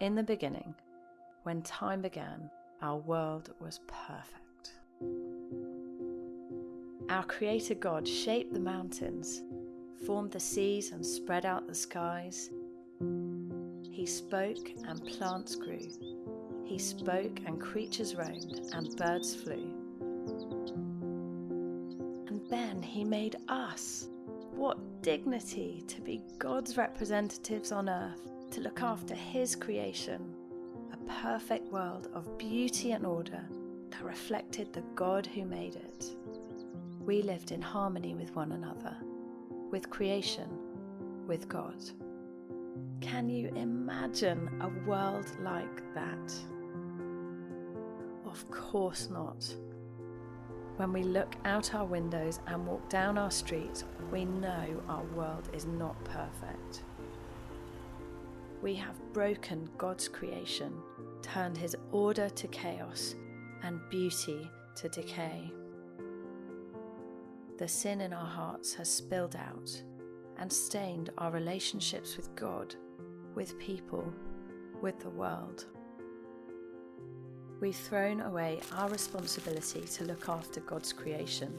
In the beginning, when time began, our world was perfect. Our Creator God shaped the mountains, formed the seas and spread out the skies. He spoke and plants grew. He spoke and creatures roamed and birds flew. And then He made us. What dignity to be God's representatives on earth, to look after His creation, a perfect world of beauty and order that reflected the God who made it. We lived in harmony with one another, with creation, with God. Can you imagine a world like that? Of course not. When we look out our windows and walk down our streets, we know our world is not perfect. We have broken God's creation, turned His order to chaos and beauty to decay. The sin in our hearts has spilled out and stained our relationships with God, with people, with the world. We've thrown away our responsibility to look after God's creation.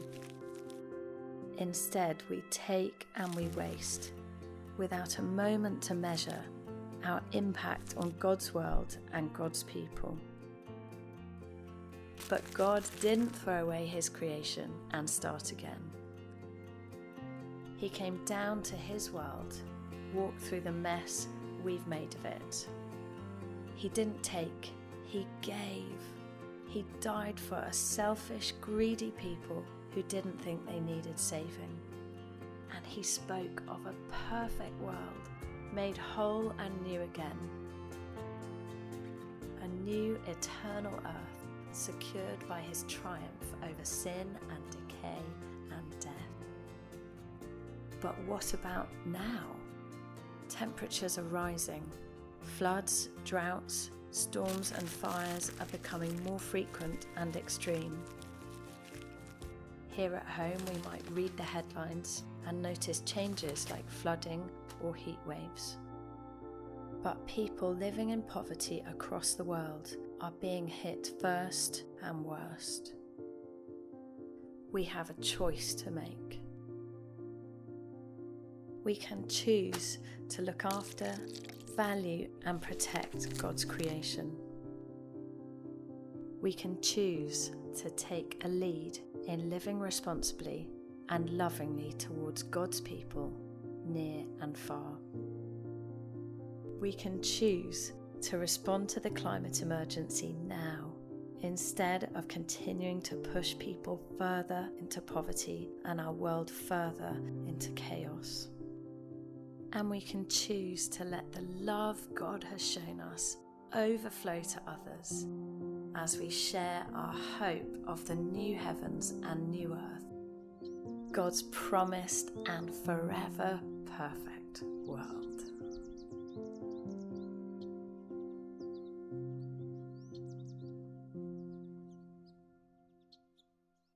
Instead, we take and we waste, without a moment to measure our impact on God's world and God's people. But God didn't throw away His creation and start again. He came down to His world, walked through the mess we've made of it. He didn't take, He gave. He died for a selfish, greedy people who didn't think they needed saving. And He spoke of a perfect world, made whole and new again. A new eternal earth secured by His triumph over sin and decay and death. But what about now? Temperatures are rising. Floods, droughts, storms and fires are becoming more frequent and extreme. Here at home we might read the headlines and notice changes like flooding or heat waves. But people living in poverty across the world are being hit first and worst. We have a choice to make. We can choose to look after, value and protect God's creation. We can choose to take a lead in living responsibly and lovingly towards God's people, near and far. We can choose to respond to the climate emergency now, instead of continuing to push people further into poverty and our world further into chaos. And we can choose to let the love God has shown us overflow to others as we share our hope of the new heavens and new earth, God's promised and forever perfect world.